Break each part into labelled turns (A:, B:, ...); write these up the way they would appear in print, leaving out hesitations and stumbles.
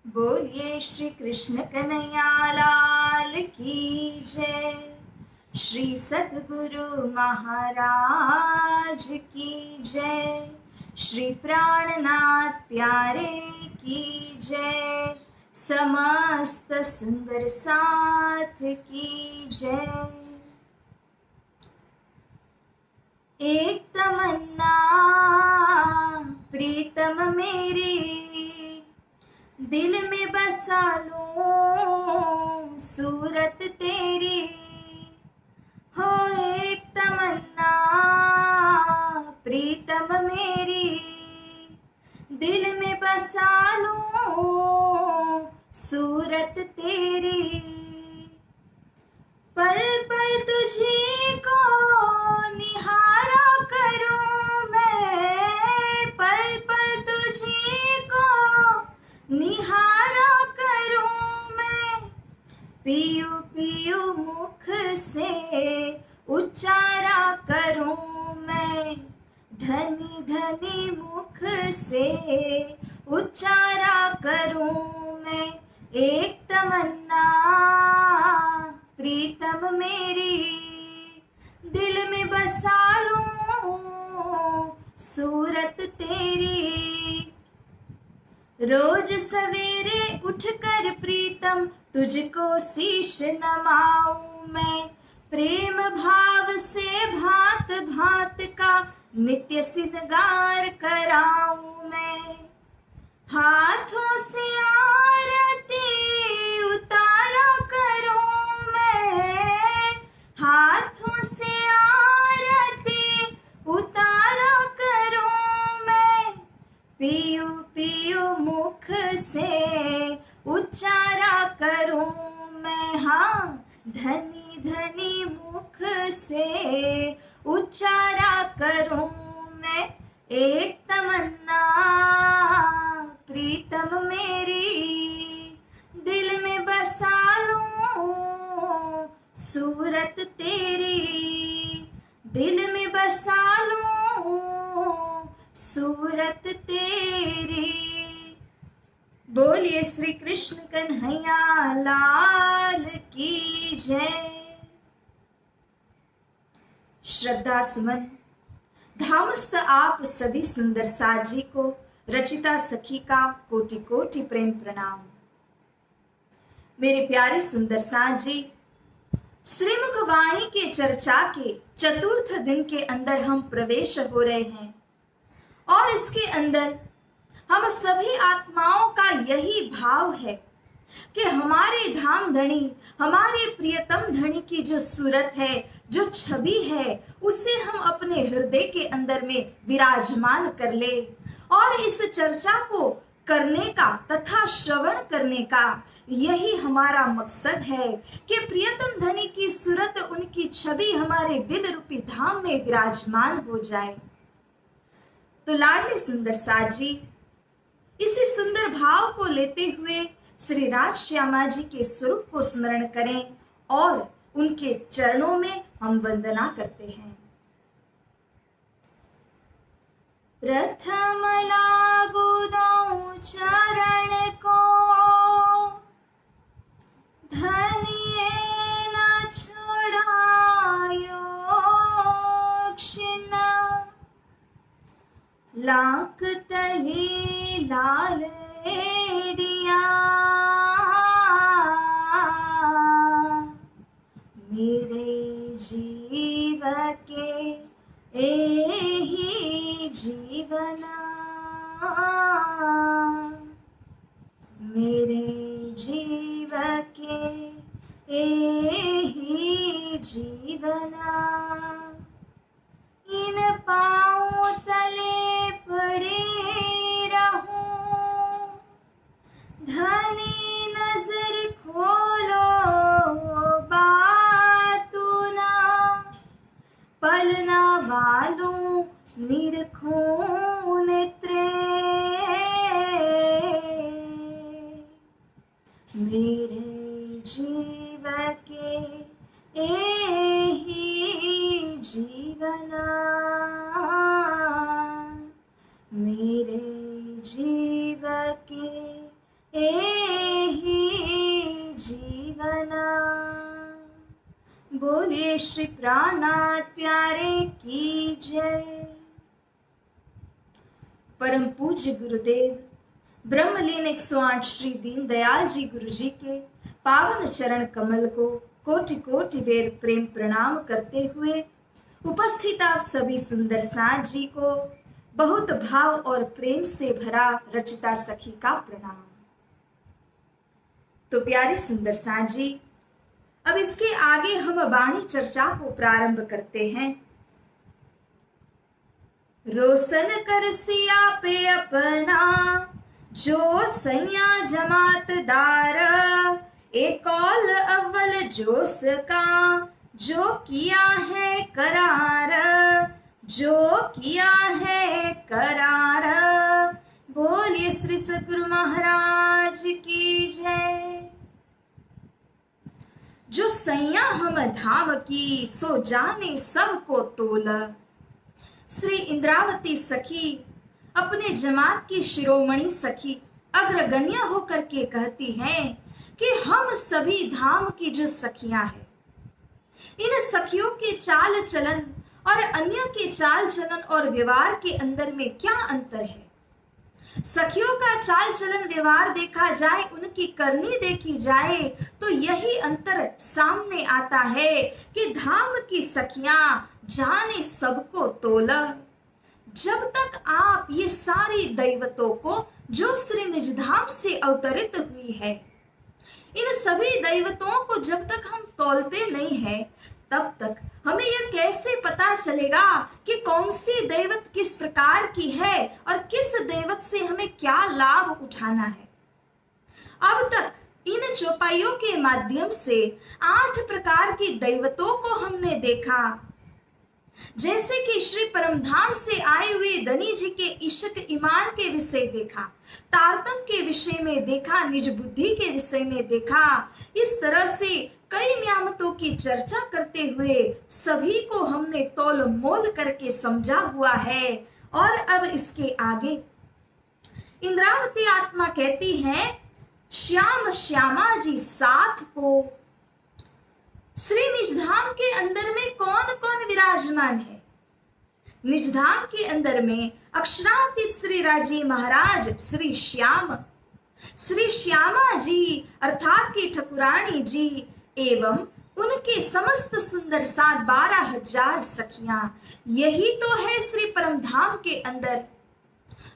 A: बोलिए श्री कृष्ण कन्हैया लाल की जय। श्री सद्गुरु महाराज की जय। श्री प्राणनाथ प्यारे की जय। समस्त सुंदर साथ की जय। एक तमन्ना प्रीतम मेरी दिल में बसा लूं सूरत तेरी। हो एक तमन्ना प्रीतम मेरी दिल में बसा लूं सूरत तेरी। पल पल तुझी को निहारा करूं मैं। पल पल तुझी को निहारा करूं मैं। पियू पियू मुख से उच्चारा करूं मैं। धनी धनी मुख से उच्चारा करूं मैं। एक तमन्ना प्रीतम मेरी दिल में बसा लूं सूरत तेरी। रोज सवेरे उठकर प्रीतम तुझको शीश नमाऊं मैं। प्रेम भाव से भांत भांत का नित्य सिंगार कराऊं मैं। हाथों से आरती उतारा करूं मैं। हाथों से आरती उतारा करूं मैं। पियू पियू मुख से उच्चारा करूं मैं। हाँ, धनी धनी मुख से उच्चारा करूं मैं। एक तमन्ना प्रीतम मेरी दिल में बसा लूं सूरत तेरी। दिल में बसा लूं सूरत तेरी। बोलिए श्री कृष्ण कन्हैया लाल की जय। श्रद्धा सुमन। धामस्थ आप सभी सुंदर साजी को रचिता सखी का कोटि कोटि प्रेम प्रणाम। मेरे प्यारे सुंदर साजी, श्रीमुख वाणी के चर्चा के चतुर्थ दिन के अंदर हम प्रवेश हो रहे हैं और इसके अंदर हम सभी आत्माओं का यही भाव है कि हमारे धाम धनी, हमारे प्रियतम धनी की जो सूरत है, जो छवि है, उसे हम अपने हृदय के अंदर में विराजमान कर ले। और इस चर्चा को करने का तथा श्रवण करने का यही हमारा मकसद है कि प्रियतम धनी की सूरत, उनकी छवि हमारे दिल रूपी धाम में विराजमान हो जाए। तो लाडले सुंदर साजी, इसी सुंदर भाव को लेते हुए श्री राज श्यामा जी के स्वरूप को स्मरण करें और उनके चरणों में हम वंदना करते हैं। प्रथम लागू दऊं चरण को, धनिये न छुड़ायो क्षण। लाख तले लाल एडिया, मेरे जीव के एही जीवना। मेरे जीव के एही जीवना। इन पाँव तले पड़े रहूं, धनी नजर खोलो बातू ना। पलना वालूं निरखूं नेत्रे, मेरे जीव के एही जीवना। मेरे जीव के बोलिए श्री प्राणनाथ प्यारे की जय। परम पूज्य गुरुदेव ब्रह्मलीन 108 श्री दीनदयाल जी गुरु जी के पावन चरण कमल को कोटि कोटि बेर प्रेम प्रणाम करते हुए उपस्थित आप सभी सुंदर साथ जी को बहुत भाव और प्रेम से भरा रचिता सखी का प्रणाम। तो प्यारे सुंदर साथ जी, अब इसके आगे हम वाणी चर्चा को प्रारंभ करते हैं। रोशन कर सिया पे अपना जो सैया जमातदार, एक कौल अव्वल जोश का जो किया है करार, जो किया है करार। बोलिए श्री सद्गुरु महाराज की जय। जो सैया हम धाम की सो जाने सबको तोला। श्री इंद्रावती सखी अपने जमात की शिरोमणि सखी अग्रगण्य होकर के कहती हैं कि हम सभी धाम की जो सखियां हैं, इन सखियों के चाल चलन और अन्य के चाल चलन और व्यवहार के अंदर में क्या अंतर है। सखियों का चाल चलन व्यवहार देखा जाए, उनकी करनी देखी जाए, तो यही अंतर सामने आता है कि धाम की सखियां जाने सबको तोला। जब तक आप ये सारी दैवतों को जो श्री निजधाम से अवतरित हुई है, इन सभी दैवतों को जब तक हम तौलते नहीं हैं, तब तक हमें यह कैसे पता चलेगा कि कौन सी दैवत किस प्रकार की है और किस दैवत से हमें क्या लाभ उठाना है। अब तक इन चौपाइयों के माध्यम से 8 प्रकार की दैवतों को हमने देखा, जैसे कि श्री परमधाम से आए हुए धनी जी के इश्क ईमान के विषय देखा, तारतम के विषय में देखा, निज बुद्धि के विषय में देखा। इस तरह से कई नियामतों की चर्चा करते हुए सभी को हमने तौल मोल करके समझा हुआ है। और अब इसके आगे इंद्रावती आत्मा कहती है, श्याम श्यामा जी साथ को। श्री निजधाम के अंदर में कौन कौन विराजमान है? निजधाम के अंदर में अक्षरातीत श्री राजी महाराज श्री श्याम, श्री श्यामा जी अर्थात की ठकुरानी जी एवं उनके समस्त सुंदर साथ 12,000 सखियां, यही तो है श्री परमधाम के अंदर।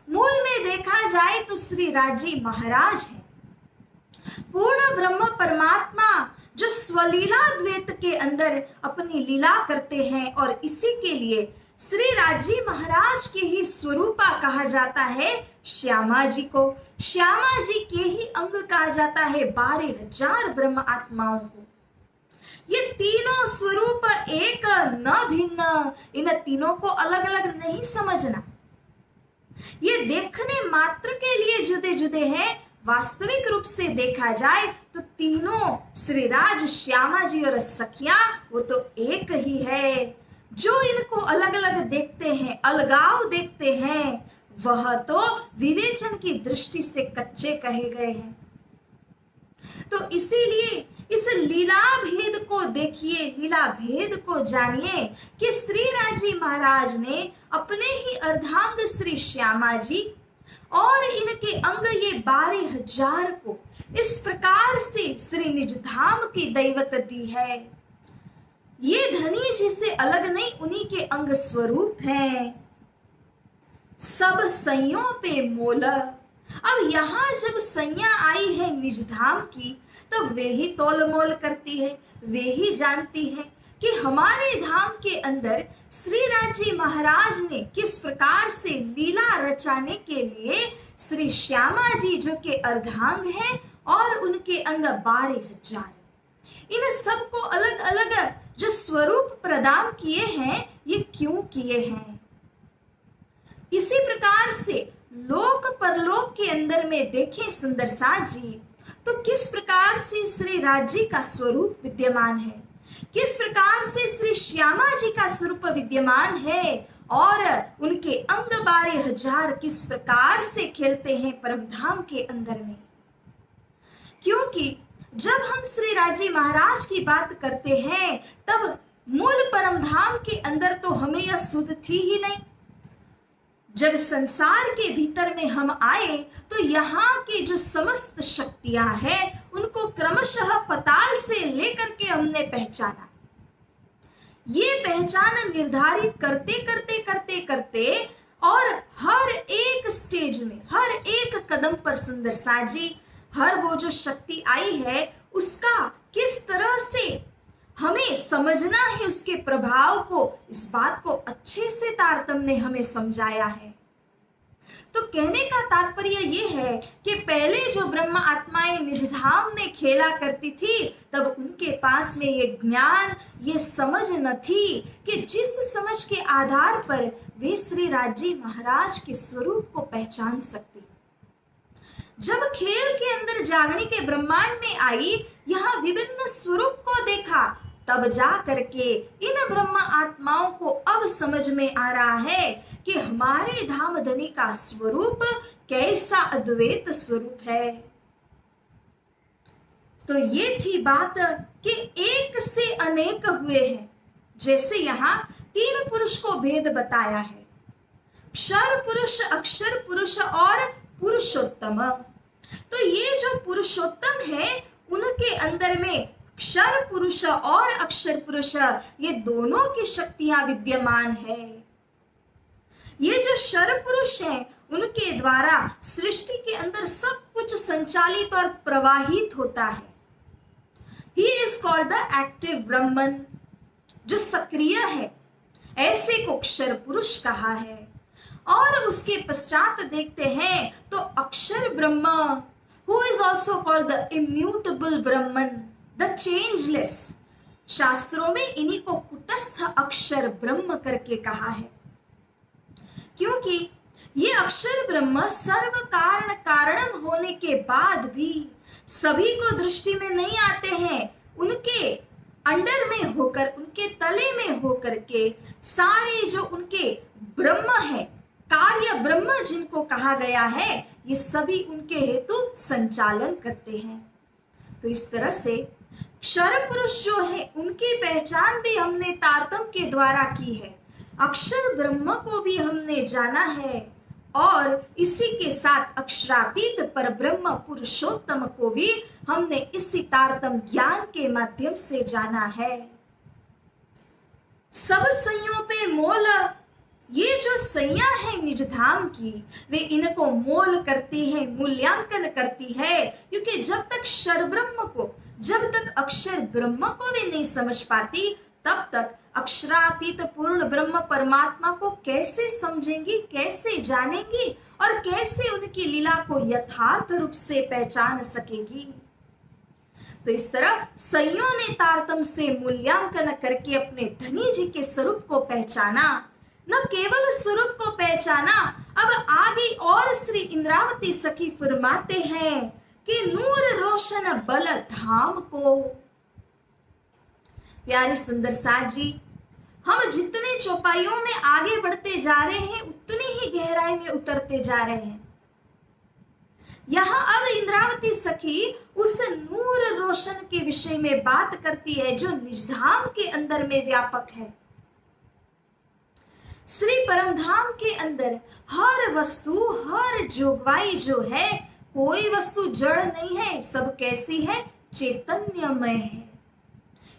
A: मूल में देखा जाए तो श्री राजी महाराज है, पूर्ण ब्रह्म परमात्मा जो स्वलीला द्वैत के अंदर अपनी लीला करते हैं, और इसी के लिए श्री राजी महाराज के ही स्वरूपा कहा जाता है श्यामा जी को। श्यामा जी के ही अंग कहा जाता है 12,000 ब्रह्म आत्माओं को। ये तीनों स्वरूप एक न भिन्न, इन तीनों को अलग अलग नहीं समझना। ये देखने मात्र के लिए जुदे जुदे हैं, वास्तविक रूप से देखा जाए तो तीनों श्रीराज श्यामा जी और सखियां वो तो एक ही है। जो इनको अलग अलग देखते हैं, अलगाव देखते हैं, वह तो विवेचन की दृष्टि से कच्चे कहे गए हैं। तो इसीलिए इस लीला भेद को देखिए, लीला भेद को जानिए कि श्री राजी महाराज ने अपने ही अर्धांग श्री श्यामा जी और इनके अंग ये 12,000 को इस प्रकार से श्री निजधाम की दैवत दी है। ये धनी जी से अलग नहीं, उन्हीं के अंग स्वरूप हैं। सब सैयों पे मोल। अब यहाँ जब सैया आई है निजधाम की, तो वे ही तोल मोल करती है, वे ही जानती है कि हमारे धाम के अंदर श्री राजी महाराज ने किस प्रकार से लीला रचाने के लिए श्री श्यामा जी जो के अर्धांग हैं और उनके अंग 12,000, इन सबको अलग अलग जो स्वरूप प्रदान किए हैं, ये क्यों किए हैं। इसी प्रकार से लोक परलोक के अंदर में देखें सुंदर साथ जी, तो किस प्रकार से श्री राजी का स्वरूप विद्यमान है, किस प्रकार से श्री श्यामा जी का स्वरूप विद्यमान है, और उनके अंग 12,000 किस प्रकार से खेलते हैं परमधाम के अंदर में। क्योंकि जब हम श्री राजी महाराज की बात करते हैं, तब मूल परम धाम के अंदर तो हमें यह सुध थी ही नहीं। जब संसार के भीतर में हम आए तो यहाँ की जो समस्त शक्तियां हैं उनको क्रमशः पताल से लेकर के हमने पहचाना। ये पहचान निर्धारित करते करते करते करते और हर एक स्टेज में, हर एक कदम पर सुंदर साजी, हर वो जो शक्ति आई है उसका किस तरह से हमें समझना है, उसके प्रभाव को, इस बात को अच्छे से तारतम्य ने हमें समझाया है। तो कहने का तात्पर्य ये है कि पहले जो ब्रह्म आत्माएं निज धाम में खेला करती थी तब उनके पास में ये ज्ञान, ये समझ न थी कि जिस समझ के आधार पर वे श्री राजी महाराज के स्वरूप को पहचान सकती। जब खेल के अंदर जागने के ब्रह्मांड में आई, यहाँ विभिन्न स्वरूप को देखा, तब जा करके इन ब्रह्म आत्माओं को अब समझ में आ रहा है कि हमारे धाम धनी का स्वरूप कैसा अद्वैत स्वरूप है। तो ये थी बात कि एक से अनेक हुए हैं। जैसे यहाँ तीन पुरुष को भेद बताया है, क्षर पुरुष, अक्षर पुरुष और पुरुषोत्तम। तो ये जो पुरुषोत्तम है उनके अंदर में क्षर पुरुष और अक्षर पुरुष, ये दोनों की शक्तियां विद्यमान है। ये जो क्षर पुरुष हैं उनके द्वारा सृष्टि के अंदर सब कुछ संचालित और प्रवाहित होता है। He is called the active Brahman, जो सक्रिय है, ऐसे को क्षर पुरुष कहा है। और उसके पश्चात देखते हैं तो अक्षर ब्रह्म, who is also called the immutable Brahman, the changeless. शास्त्रों में इन्हीं को कुटस्थ अक्षर ब्रह्म करके कहा है, क्योंकि ये अक्षर ब्रह्म सर्व कारण कारणम होने के बाद भी सभी को दृष्टि में नहीं आते हैं। उनके अंडर में होकर, उनके तले में होकर के सारे जो उनके ब्रह्म है, कार्य ब्रह्म जिनको कहा गया है, ये सभी उनके हेतु संचालन करते हैं। तो इस तरह से क्षर पुरुष जो है उनकी पहचान भी हमने तारतम्य के द्वारा की है, अक्षर ब्रह्म को भी हमने जाना है और इसी के साथ अक्षरातीत पर ब्रह्म पुरुषोत्तम को भी हमने इसी तारतम्य ज्ञान के माध्यम से जाना है। सब सैयों पे मोल, ये जो सैया है निज धाम की, वे इनको मोल करती है, मूल्यांकन करती है, क्योंकि जब तक क्षर ब्रह्म को, जब तक अक्षर ब्रह्म को भी नहीं समझ पाती तब तक अक्षरातीत पूर्ण ब्रह्म परमात्मा को कैसे समझेंगी, कैसे जानेंगी और कैसे उनकी लीला को यथार्थ रूप से पहचान सकेगी। तो इस तरह सैयों ने तारतम्य से मूल्यांकन करके अपने धनी जी के स्वरूप को पहचाना। न केवल स्वरूप को पहचाना, अब आगे और श्री इंद्रावती सखी फरमाते हैं कि नूर रोशन बल धाम को। प्यारे सुंदर साथ जी, हम जितने चौपाइयों में आगे बढ़ते जा रहे हैं उतनी ही गहराई में उतरते जा रहे हैं। यहाँ अब इंद्रावती सखी उस नूर रोशन के विषय में बात करती है जो निजधाम के अंदर में व्यापक है। श्री परमधाम के अंदर हर वस्तु, हर जोगवाई जो है, कोई वस्तु जड़ नहीं है, सब कैसी है, चैतन्यमय है।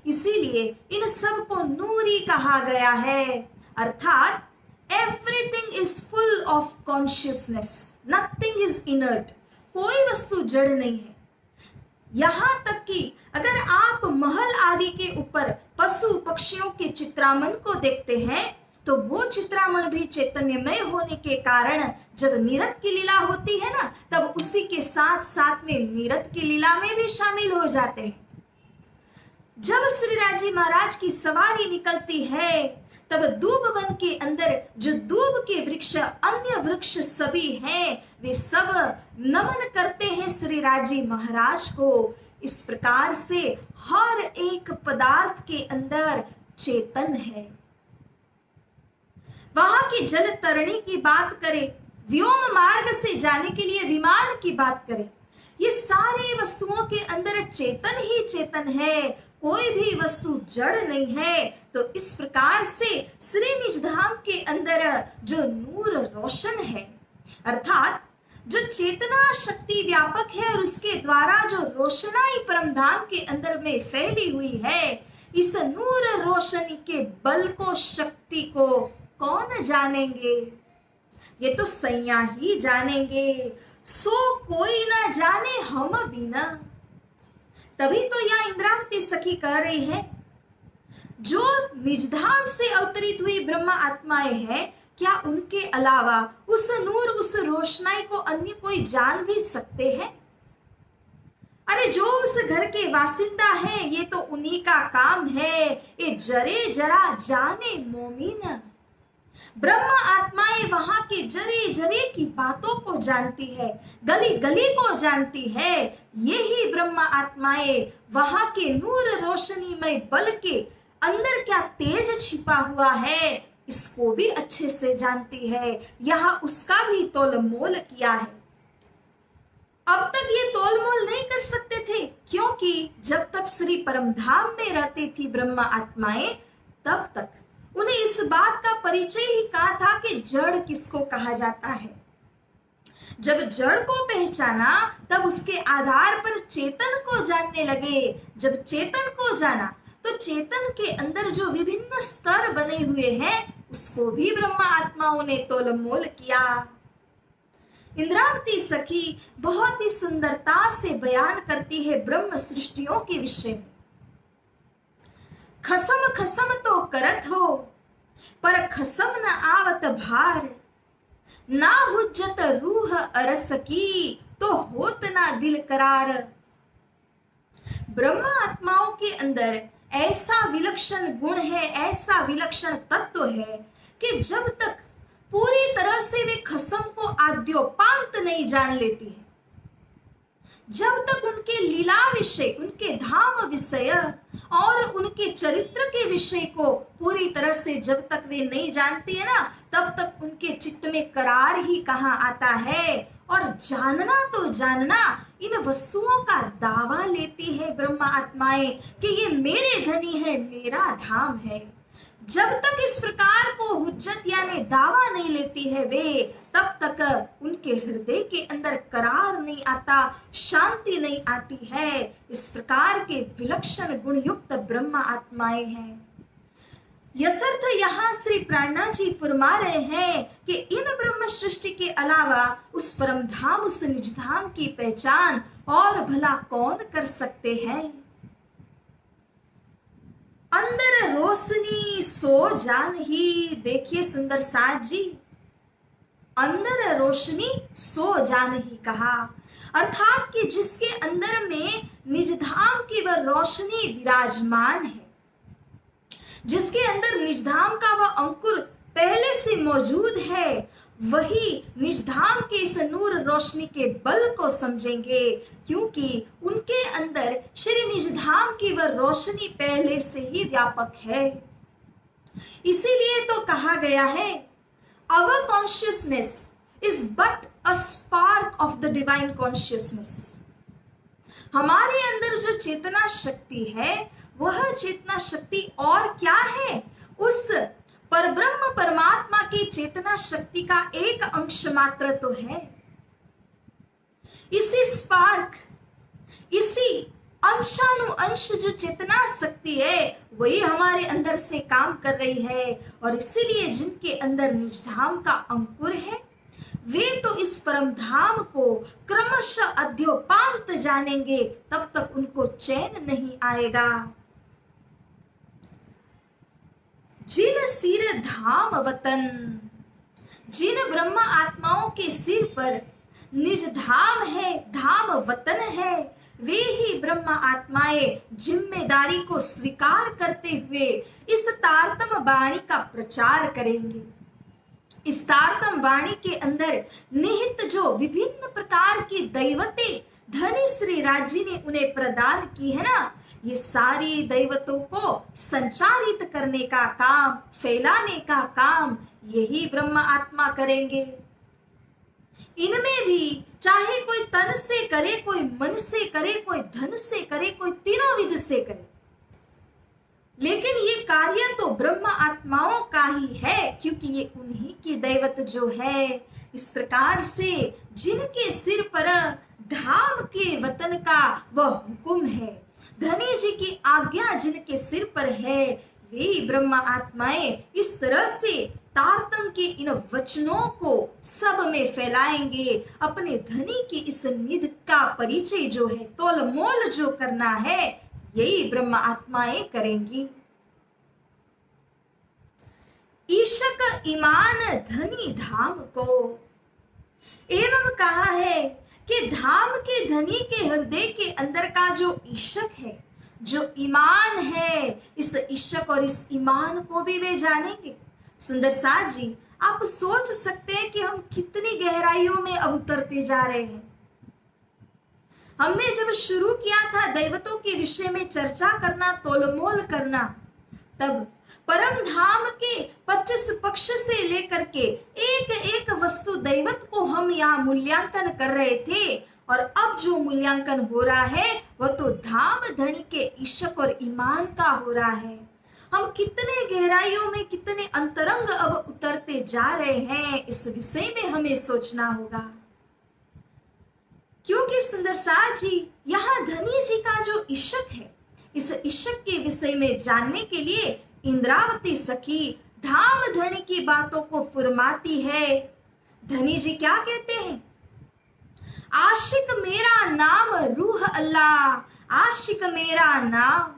A: इसीलिए इन सब को नूरी कहा गया है, अर्थात everything is full of consciousness, nothing is inert. कोई वस्तु जड़ नहीं है। यहां तक कि अगर आप महल आदि के ऊपर पशु पक्षियों के चित्रामन को देखते हैं तो वो चित्रामण भी चैतन्यमय होने के कारण जब नीरद की लीला होती है ना, तब उसी के साथ साथ में नीरद की लीला में भी शामिल हो जाते हैं। जब श्री राजी महाराज की सवारी निकलती है तब दूब वन के अंदर जो दूब के वृक्ष, अन्य वृक्ष सभी हैं, वे सब नमन करते हैं श्री राजी महाराज को। इस प्रकार से हर एक पदार्थ के अंदर चेतन है। वहां की जल तरणी की बात करें, व्योम मार्ग से जाने के लिए विमान की बात करें, ये सारे वस्तुओं के अंदर चेतन ही चेतन है। कोई भी वस्तु जड़ नहीं है। तो इस प्रकार से श्री निज धाम के अंदर जो नूर रोशन है, अर्थात जो चेतना शक्ति व्यापक है और उसके द्वारा जो रोशनाई परम धाम के अंदर में फैली हुई है, इस नूर रोशनी के बल को, शक्ति को कौन जानेंगे? ये तो सैया ही जानेंगे, सो कोई ना जाने हम भी ना। तभी तो यह इंद्रावती सखी कह रही है, जो निजधाम से अवतरित हुई ब्रह्मा आत्माएं हैं, क्या उनके अलावा उस नूर, उस रोशनाई को अन्य कोई जान भी सकते हैं? अरे जो उस घर के वासिंदा है, ये तो उन्हीं का काम है। ये जरे जरा जाने मोमिन। ब्रह्म आत्माएं वहां के जरे जरे की बातों को जानती है, गली गली को जानती है। यही ब्रह्म आत्माएं वहां के नूर रोशनी में बल के अंदर क्या तेज छिपा हुआ है, इसको भी अच्छे से जानती है। यहाँ उसका भी तोल मोल किया है। अब तक ये तोल मोल नहीं कर सकते थे, क्योंकि जब तक श्री परमधाम में रहती थी ब्रह्मा आत्माएं, तब तक उन्हें इस बात का परिचय ही कहा था कि जड़ किसको कहा जाता है। जब जड़ को पहचाना, तब उसके आधार पर चेतन को जानने लगे। जब चेतन को जाना, तो चेतन के अंदर जो विभिन्न स्तर बने हुए हैं, उसको भी ब्रह्मा आत्माओं ने तोल मोल किया। इंद्रावती सखी बहुत ही सुंदरता से बयान करती है ब्रह्म सृष्टियों के विषय में। खसम खसम तो करत हो, पर खसम न आवत भार। ना हुज्जत रूह अरस की, तो होत ना दिल करार। ब्रह्म आत्माओं के अंदर ऐसा विलक्षण गुण है, ऐसा विलक्षण तत्व है कि जब तक पूरी तरह से वे खसम को आद्योपांत नहीं जान लेती है, जब तक उनके लीला विषय, उनके धाम विषय और उनके चरित्र के विषय को पूरी तरह से जब तक वे नहीं जानती है ना, तब तक उनके चित्त में करार ही कहाँ आता है। और जानना तो जानना, इन वस्तुओं का दावा लेती है ब्रह्मा आत्माएं कि ये मेरे धनी है, मेरा धाम है। जब तक इस प्रकार को हुज्जत यानी दावा नहीं लेती है वे, तब तक उनके हृदय के अंदर करार नहीं आता, शांति नहीं आती है। इस प्रकार के विलक्षण गुण युक्त ब्रह्मा आत्माएं हैं। यसर्थ यहाँ श्री प्राणनाथ जी फरमा रहे हैं कि इन ब्रह्म सृष्टि के अलावा उस परम धाम, उस निज धाम की पहचान और भला कौन कर सकते हैं। अंदर रोशनी सो जान ही, देखिए सुंदर साथ जी, अंदर रोशनी सो जान ही कहा, अर्थात कि जिसके अंदर में निज धाम की वह रोशनी विराजमान है, जिसके अंदर निज धाम का वह अंकुर पहले से मौजूद है, वही निज धाम के इस नूर रोशनी के बल को समझेंगे, क्योंकि उनके अंदर श्री निज धाम की वह रोशनी पहले से ही व्यापक है। इसीलिए तो कहा गया है, our consciousness is but a spark of the divine consciousness. हमारे अंदर जो चेतना शक्ति है, वह चेतना शक्ति और क्या है, उस परब्रह्म परमात्मा की चेतना शक्ति का एक अंश मात्र तो है। इसी स्पार्क, इसी अंशानुअंश जो चेतना शक्ति है, वही हमारे अंदर से काम कर रही है। और इसीलिए जिनके अंदर निज धाम का अंकुर है, वे तो इस परम धाम को क्रमशः अध्योपांत जानेंगे, तब तक उनको चैन नहीं आएगा। जिन सिर धाम वतन, जिन ब्रह्मा आत्माओं के सिर पर निज धाम है, धाम वतन है, वे ही ब्रह्मा आत्माएं जिम्मेदारी को स्वीकार करते हुए इस तारतम वाणी का प्रचार करेंगे। इस तारतम वाणी के अंदर निहित जो विभिन्न प्रकार की दैवतें धनी श्री राजी ने उन्हें प्रदान की है ना, ये सारी दैवतों को संचारित करने का काम, फैलाने का काम यही ब्रह्मा आत्मा करेंगे। इनमें भी चाहे कोई तन से करे, कोई मन से करे, कोई धन से करे, कोई तीनों विध से करे, लेकिन ये कार्य तो ब्रह्म आत्माओं का ही है, क्योंकि ये उन्हीं की दैवत जो है। इस प्रकार से जिनके सिर पर धाम के वतन का वह हुक्म है, धनी जी की आज्ञा जिनके सिर पर है, वे ब्रह्म आत्माएं इस तरह से तारतम के इन वचनों को सब में फैलाएंगे। अपने धनी की इस निधि का परिचय जो है, तोल मोल जो करना है, यही ब्रह्म आत्माएं करेंगी। ईशक ईमान धनी धाम को, एवं कहा है कि धाम के धनी के हृदय के अंदर का जो ईशक है, जो ईमान है, इस ईशक और इस ईमान को भी वे जानेंगे। सुंदर साथ जी, आप सोच सकते हैं कि हम कितनी गहराइयों में अब उतरते जा रहे हैं। हमने जब शुरू किया था दैवतों के विषय में चर्चा करना, तोलमोल करना, तब परम धाम के 25 पक्ष से लेकर के एक एक वस्तु दैवत को हम यहाँ मूल्यांकन कर रहे थे। और अब जो मूल्यांकन हो रहा है वह तो धाम धनी के ईशक और ईमान का हो रहा है। हम कितने गहराइयों में, कितने अंतरंग अब उतरते जा रहे हैं, इस विषय में हमें सोचना होगा। क्योंकि सुंदर साथ जी, यहाँ धनी जी का जो ईशक है, इस ईशक के विषय में जानने के लिए इंद्रावती सखी धाम धनी की बातों को फुरमाती है। धनी जी क्या कहते हैं? आशिक मेरा नाम रूह अल्लाह, आशिक मेरा नाम,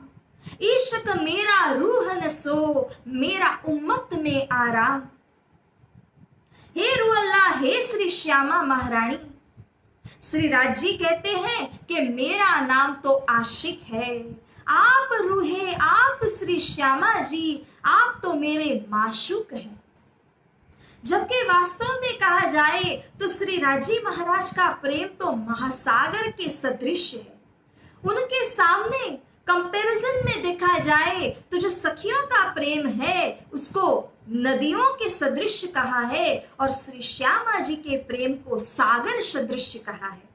A: ईशक मेरा रूह नसो, मेरा उम्मत में आराम। हे रूह अल्लाह, हे श्री श्यामा महारानी, श्री राज जी कहते हैं कि मेरा नाम तो आशिक है, आप रूहे, आप श्री श्यामा जी, आप तो मेरे माशूक हैं। जबकि वास्तव में कहा जाए तो श्री राजी महाराज का प्रेम तो महासागर के सदृश है। उनके सामने कंपैरिजन में देखा जाए तो जो सखियों का प्रेम है उसको नदियों के सदृश कहा है, और श्री श्यामा जी के प्रेम को सागर सदृश कहा है।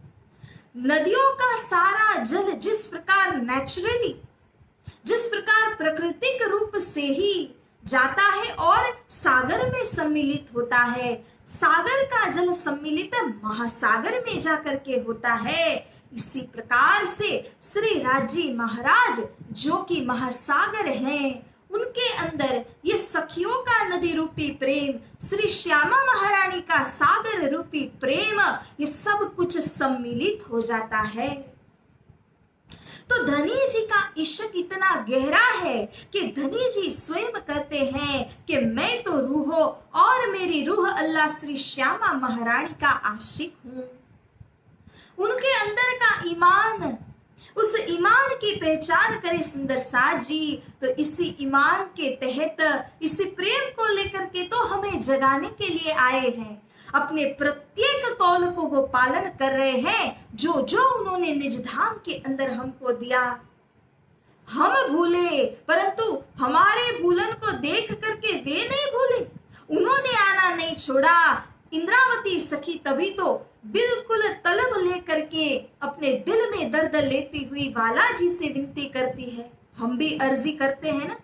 A: नदियों का सारा जल जिस प्रकार नेचुरली, जिस प्रकार प्राकृतिक रूप से ही जाता है और सागर में सम्मिलित होता है, सागर का जल सम्मिलित महासागर में जाकर के होता है, इसी प्रकार से श्री राजी महाराज जो कि महासागर हैं, उनके अंदर ये सखियों का नदी रूपी प्रेम, श्री श्यामा महारानी का सागर रूपी प्रेम, ये सब कुछ सम्मिलित हो जाता है। तो धनी जी का इश्क इतना गहरा है कि धनी जी स्वयं कहते हैं कि मैं तो रूहो और मेरी रूह अल्लाह श्री श्यामा महारानी का आशिक हूं। उनके अंदर का ईमान, उस ईमान की पहचान करे सुंदर साथ जी, तो इसी ईमान के तहत इसी प्रेम को लेकर के तो हमें जगाने के लिए आए हैं। अपने प्रत्येक कौल को वो पालन कर रहे हैं जो जो उन्होंने निज धाम के अंदर हमको दिया। हम भूले, परंतु हमारे भूलन को देख करके वे नहीं भूले, उन्होंने आना नहीं छोड़ा। इंद्रावती सखी तभी तो बिल्कुल तलब लेकर के अपने दिल में दर्द लेती हुई वाला जी से विनती करती है। हम भी अर्जी करते हैं ना,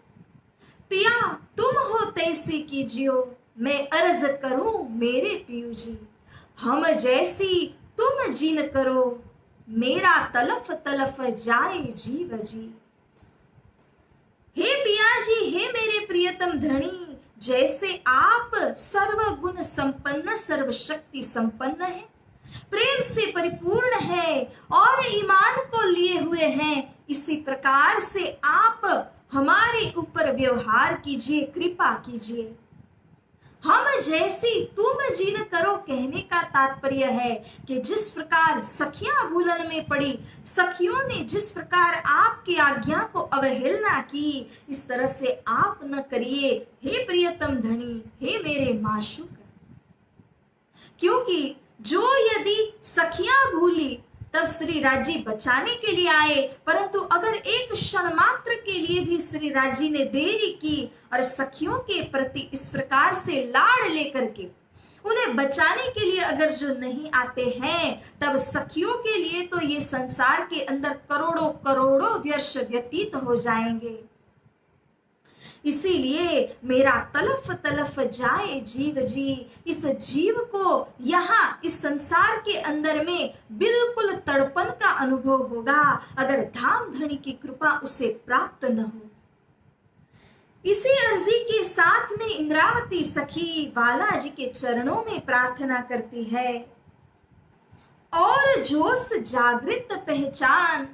A: पिया तुम हो तैसी कीजियो, मैं अर्ज करूं मेरे पियू जी, हम जैसी तुम जीन करो, मेरा तलफ तलफ जाए जीव जी। हे पिया जी, हे मेरे प्रियतम धनी, जैसे आप सर्व गुण संपन्न, सर्व शक्ति संपन्न है, प्रेम से परिपूर्ण है और ईमान को लिए हुए हैं, इसी प्रकार से आप हमारे ऊपर व्यवहार कीजिए, कृपा कीजिए। हम जैसी तुम जीन करो कहने का तात्पर्य है कि जिस प्रकार सखियां भूलन में पड़ी, सखियों ने जिस प्रकार आपकी आज्ञा को अवहेलना की, इस तरह से आप न करिए हे प्रियतम धनी, हे मेरे माशूक। क्योंकि जो यदि सखियां भूली तब श्री राजी बचाने के लिए आए, परंतु अगर एक क्षण मात्र के लिए भी श्री राजी ने देरी की और सखियों के प्रति इस प्रकार से लाड़ लेकर के उन्हें बचाने के लिए अगर जो नहीं आते हैं, तब सखियों के लिए तो ये संसार के अंदर करोड़ों करोड़ों वर्ष व्यतीत हो जाएंगे। इसीलिए मेरा तलफ तलफ जाए जीव जी, इस जीव को यहाँ इस संसार के अंदर में बिल्कुल तड़पन का अनुभव होगा अगर धाम धनी की कृपा उसे प्राप्त न हो। इसी अर्जी के साथ में इंद्रावती सखी बालाजी के चरणों में प्रार्थना करती है, और जोश जागृत पहचान।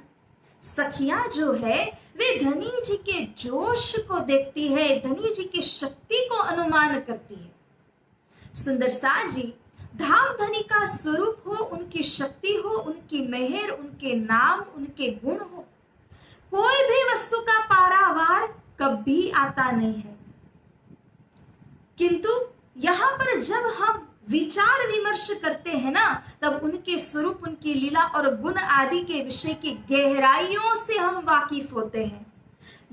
A: सखियां जो है वे धनी जी के जोश को देखती है, धनी जी की शक्ति को अनुमान करती है। सुंदर सा जी धाम धनी का स्वरूप हो, उनकी शक्ति हो, उनकी मेहर, उनके नाम, उनके गुण हो, कोई भी वस्तु का पारावार कभी आता नहीं है। किंतु यहाँ पर जब हम विचार विमर्श करते हैं ना, तब उनके स्वरूप, उनकी लीला और गुण आदि के विषय की गहराइयों से हम वाकिफ होते हैं।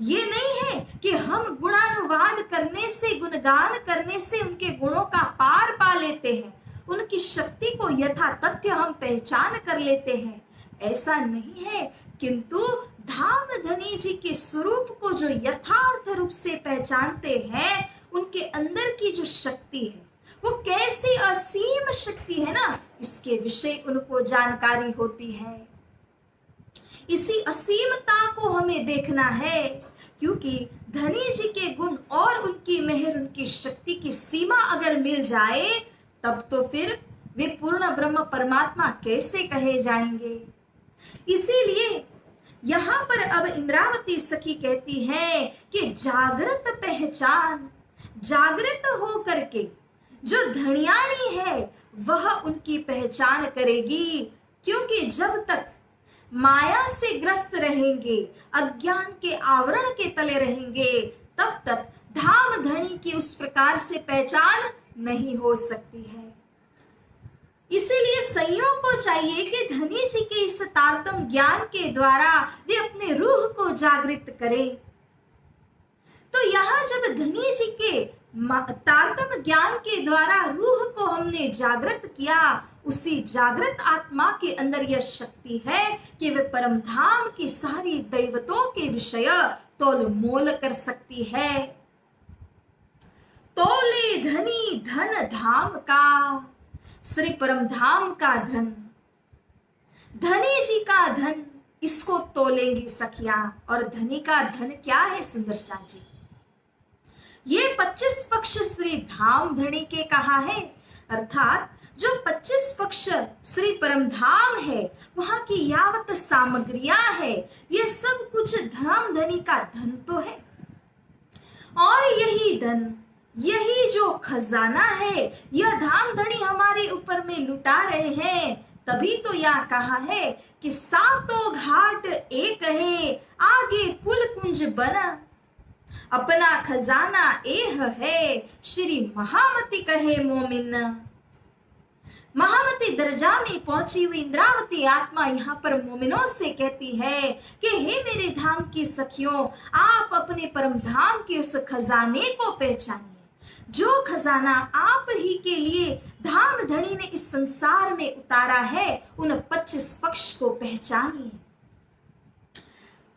A: ये नहीं है कि हम गुणानुवाद करने से, गुणगान करने से उनके गुणों का पार पा लेते हैं, उनकी शक्ति को यथा तथ्य हम पहचान कर लेते हैं, ऐसा नहीं है। किंतु धाम धनी जी के स्वरूप को जो यथार्थ रूप से पहचानते हैं, उनके अंदर की जो शक्ति है वो कैसी असीम शक्ति है ना, इसके विषय उनको जानकारी होती है। इसी असीमता को हमें देखना है, क्योंकि धनी जी के गुण और उनकी मेहर, उनकी शक्ति की सीमा अगर मिल जाए, तब तो फिर वे पूर्ण ब्रह्म परमात्मा कैसे कहे जाएंगे। इसीलिए यहाँ पर अब इंद्रावती सखी कहती है कि जागृत पहचान, जागृत हो करके जो धनियाणी है वह उनकी पहचान करेगी, क्योंकि जब तक माया से ग्रस्त रहेंगे, अज्ञान के आवरण के तले रहेंगे, तब तक धाम धनी की उस प्रकार से पहचान नहीं हो सकती है। इसीलिए संयोग को चाहिए कि धनी जी के इस तारतम ज्ञान के द्वारा वे अपने रूह को जागृत करें। तो यहाँ जब धनी जी के तारतम ज्ञान के द्वारा रूह को हमने जागृत किया, उसी जागृत आत्मा के अंदर यह शक्ति है कि वे परम धाम की सारी दैवतों के विषय तोल मोल कर सकती है। तोले धनी धन धाम का, श्री परम धाम का धन, धनी जी का धन, इसको तोलेंगी सखियां। और धनी का धन क्या है सुंदर सा जी? ये 25 पक्ष श्री धाम धनी के कहा है, अर्थात जो 25 पक्ष श्री परम धाम है, वहां की यावत सामग्रियां है, ये सब कुछ धाम धनी का धन तो है। और यही धन, यही जो खजाना है, यह धाम धनी हमारे ऊपर में लुटा रहे हैं। तभी तो यह कहा है कि सातों घाट एक है, आगे पुल कुंज बना, अपना खजाना एह है, श्री महामती कहे मोमिन। महामती दर्जा में पहुंची हुई इंद्रावती आत्मा यहाँ पर मोमिनों से कहती है कि हे मेरे धाम की सखियों, आप अपने परम धाम के उस खजाने को पहचानिए, जो खजाना आप ही के लिए धाम धनी ने इस संसार में उतारा है। उन 25 पक्ष को पहचानिए।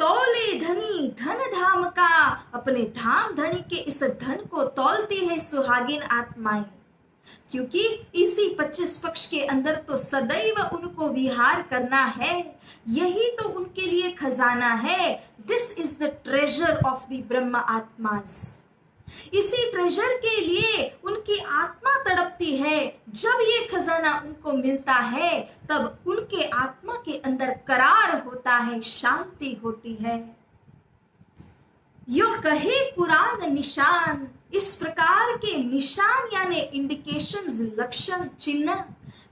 A: तोले धनी धन धाम का, अपने धाम धनी के इस धन को तौलती है सुहागिन आत्माएं, क्योंकि इसी 25 पक्ष के अंदर तो सदैव उनको विहार करना है। यही तो उनके लिए खजाना है। This is the treasure of the ब्रह्म आत्मास। इसी ट्रेजर के लिए उनकी आत्मा तड़पती है। जब ये खजाना उनको मिलता है, तब उनके आत्मा के अंदर करार होता है, शांति होती है। यो कहे कुरान निशान, इस प्रकार के निशान यानी इंडिकेशंस, लक्षण, चिन्ह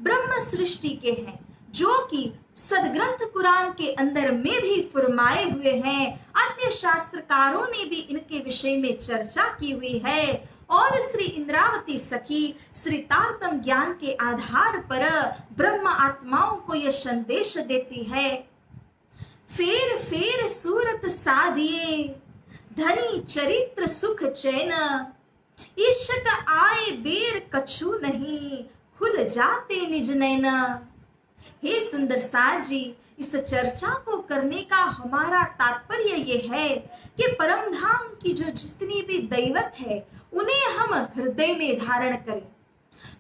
A: ब्रह्म सृष्टि के हैं, जो कि सदग्रंथ कुरान के अंदर में भी फरमाए हुए हैं। अन्य शास्त्रकारों ने भी इनके विषय में चर्चा की हुई है। और श्री इंद्रावती सखी श्री तारतम ज्ञान के आधार पर ब्रह्म आत्माओं को यह संदेश देती है। फेर फेर सूरत साधिए, धनी चरित्र सुख चैन, इश्क आए बेर कछु नहीं, खुल जाते निज नैन। हे सुंदर साज जी, इस चर्चा को करने का हमारा तात्पर्य ये है कि परम धाम की जो जितनी भी दैवत है उन्हें हम हृदय में धारण करें।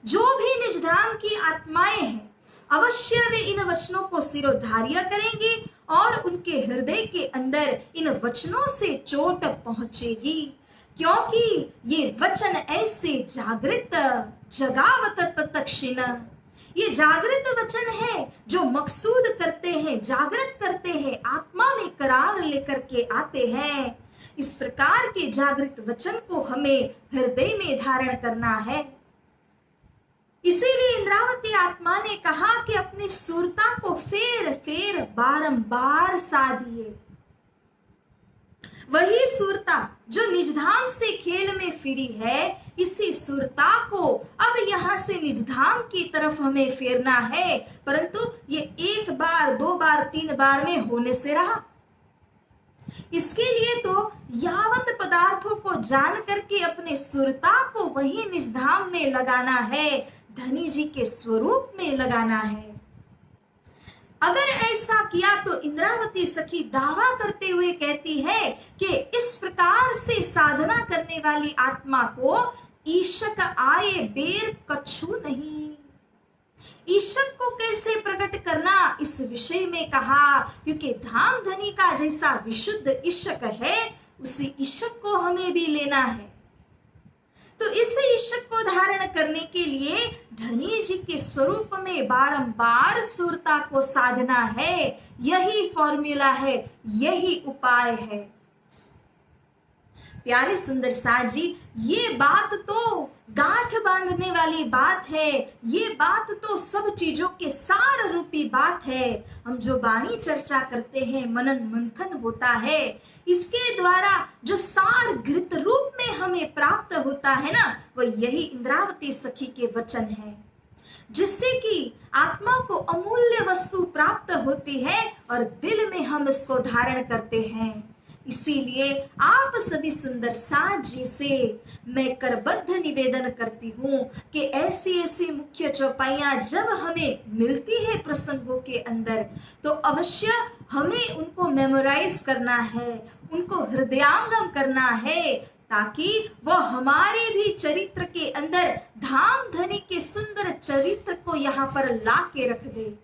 A: जो भी निज धाम की आत्माएं हैं अवश्य वे इन वचनों को सिरोधार्य करेंगे और उनके हृदय के अंदर इन वचनों से चोट पहुंचेगी, क्योंकि ये वचन ऐसे जागृत जगावत तत्क्षिण, ये जागृत वचन है जो मकसूद करते हैं, जागृत करते हैं, आत्मा में करार लेकर के आते हैं। इस प्रकार के जागृत वचन को हमें हृदय में धारण करना है। इसीलिए इंद्रावती आत्मा ने कहा कि अपनी सुरता को फेर फेर बारंबार साधिए। वही सुरता जो निजधाम से खेल में फिरी है, इसी सुरता को अब यहाँ से निजधाम की तरफ हमें फेरना है, परंतु ये एक बार, दो बार, तीन बार में होने से रहा। इसके लिए तो यावत पदार्थों को जान करके अपने सुरता को वही निजधाम में लगाना है, धनी जी के स्वरूप में लगाना है। अगर ऐसा किया तो इंद्रावती सखी दावा करते हुए कहती है कि इस प्रकार से साधना करने वाली आत्मा को ईशक आए बेर कछु नहीं। ईशक को कैसे प्रकट करना इस विषय में कहा, क्योंकि धाम धनी का जैसा विशुद्ध ईशक है उसी ईशक को हमें भी लेना है। तो इस ईशक को धारण करने के लिए धनी जी के स्वरूप में बारंबार सुरता को साधना है। यही फॉर्मूला है, यही उपाय है। प्यारे सुंदर साथ जी, ये बात तो गांठ बांधने वाली बात है, ये बात तो सब चीजों के सार रूपी बात है। हम जो वाणी चर्चा करते हैं, मनन मंथन होता है, इसके द्वारा जो सार घृत रूप में हमें प्राप्त होता है ना, वो यही इंद्रावती सखी के वचन है, जिससे कि आत्मा को अमूल्य वस्तु प्राप्त होती है और दिल में हम इसको धारण करते हैं। इसीलिए आप सभी सुंदर साथ जी से मैं करबद्ध निवेदन करती हूँ कि ऐसी ऐसी मुख्य चौपाइयां जब हमें मिलती है प्रसंगों के अंदर, तो अवश्य हमें उनको मेमोराइज करना है, उनको हृदयांगम करना है, ताकि वह हमारे भी चरित्र के अंदर धाम धनी के सुंदर चरित्र को यहाँ पर ला के रख दे।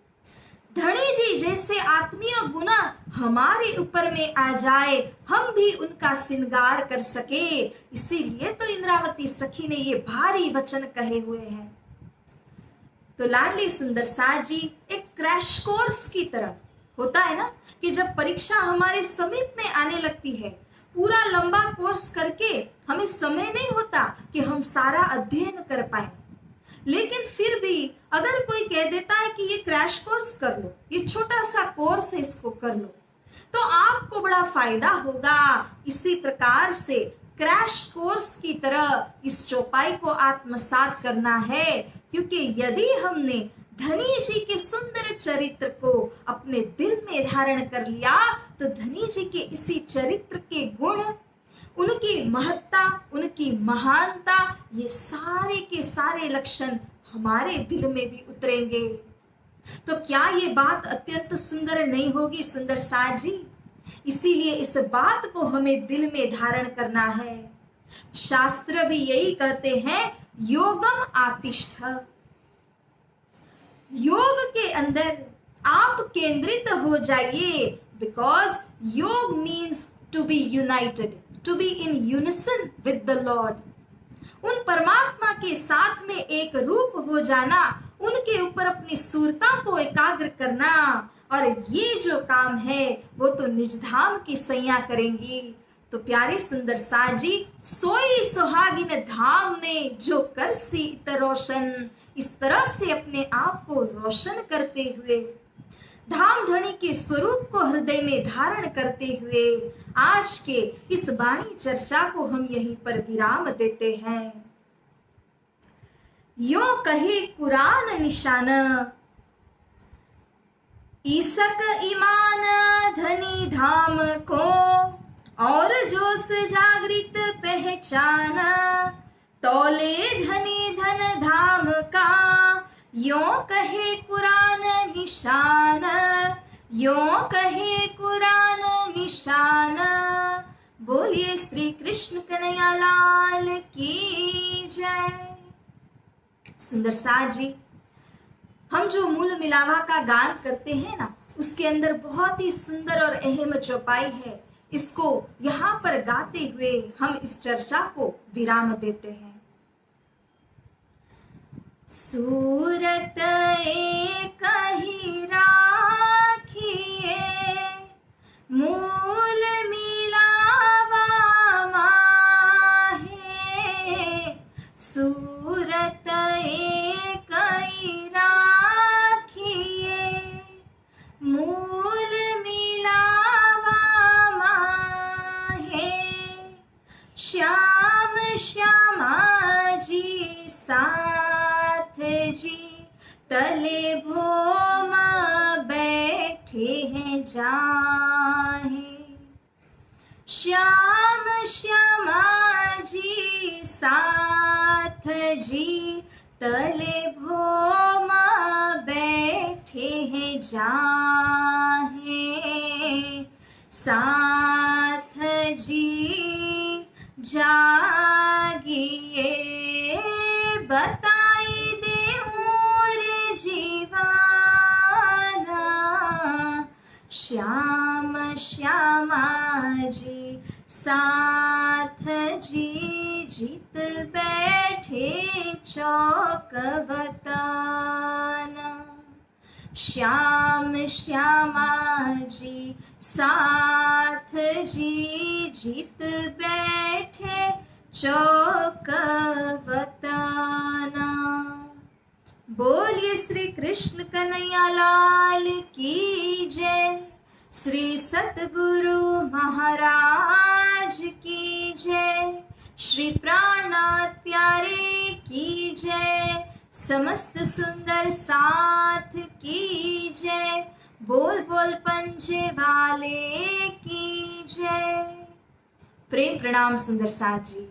A: धनी जी जैसे आत्मीय गुना हमारे ऊपर में आ जाए, हम भी उनका श्रृंगार कर सके। इसीलिए तो इंद्रावती सखी ने ये भारी वचन कहे हुए हैं। तो लाडली सुंदर साथ जी, एक क्रैश कोर्स की तरह होता है ना कि जब परीक्षा हमारे समीप में आने लगती है, पूरा लंबा कोर्स करके हमें समय नहीं होता कि हम सारा अध्ययन कर पाए, लेकिन फिर भी अगर कोई कह देता है कि ये क्रैश कोर्स कर लो, ये छोटा सा कोर्स है, इसको कर लो, तो आपको बड़ा फायदा होगा। इसी प्रकार से क्रैश कोर्स की तरह इस चौपाई को आत्मसात करना है, क्योंकि यदि हमने धनी जी के सुंदर चरित्र को अपने दिल में धारण कर लिया, तो धनी जी के इसी चरित्र के गुण, उनकी महत्ता, उनकी महानता, ये सारे के सारे लक्षण हमारे दिल में भी उतरेंगे। तो क्या ये बात अत्यंत सुंदर नहीं होगी सुंदर साथ जी? इसीलिए इस बात को हमें दिल में धारण करना है। शास्त्र भी यही कहते हैं, योगम आतिष्ठ। योग के अंदर आप केंद्रित हो जाइए, because yoga means to be united, to be in unison with the lord. उन परमात्मा के साथ में एक रूप हो जाना, उनके ऊपर अपनी सूरता को एकाग्र करना, और ये जो काम है वो तो निजधाम की सैया करेंगी। तो प्यारे सुंदर साथ जी, सोई सुहागिन धाम में जो कर सी रोशन, इस तरह से अपने आप को रोशन करते हुए, धाम धनी के स्वरूप को हृदय में धारण करते हुए, आज के इस वाणी चर्चा को हम यहीं पर विराम देते हैं। यो कहे कुरान निशान, ईसक ईमान धनी धाम को, और जो जागृत पहचान, तौले धनी धन धाम का, यो कहे कुरान निशान, यों कहे कुरान निशान। बोलिए श्री कृष्ण कन्हैया लाल की जय। सुंदर साज जी, हम जो मूल मिलावा का गान करते हैं ना, उसके अंदर बहुत ही सुंदर और अहम चौपाई है। इसको यहाँ पर गाते हुए हम इस चर्चा को विराम देते हैं। सूरत एक ही राखिए, मूल मिलावा माहे। सूरत एक ही राखिए, मूल मिलावा माहे। श्याम श्यामा जी साथ जी, तले भोम बैठे हैं जाहे। श्याम श्यामा जी साथ जी, तले भोम बैठे हैं जाहे। साथ जी जागिए, बताई दे रे जीवाना। श्याम श्यामा जी साथ जी, जीत बैठे चौक वताना। श्याम श्यामा जी साथ जी, जीत बैठे चौक वताना। बोलिए श्री कृष्ण कन्हैया लाल की जय। श्री सतगुरु महाराज की जय। श्री प्राणनाथ प्यारे की जय। समस्त सुंदर साथ की जय। बोल बोल पंजे वाले की जय। प्रेम प्रणाम सुंदर साथ जी।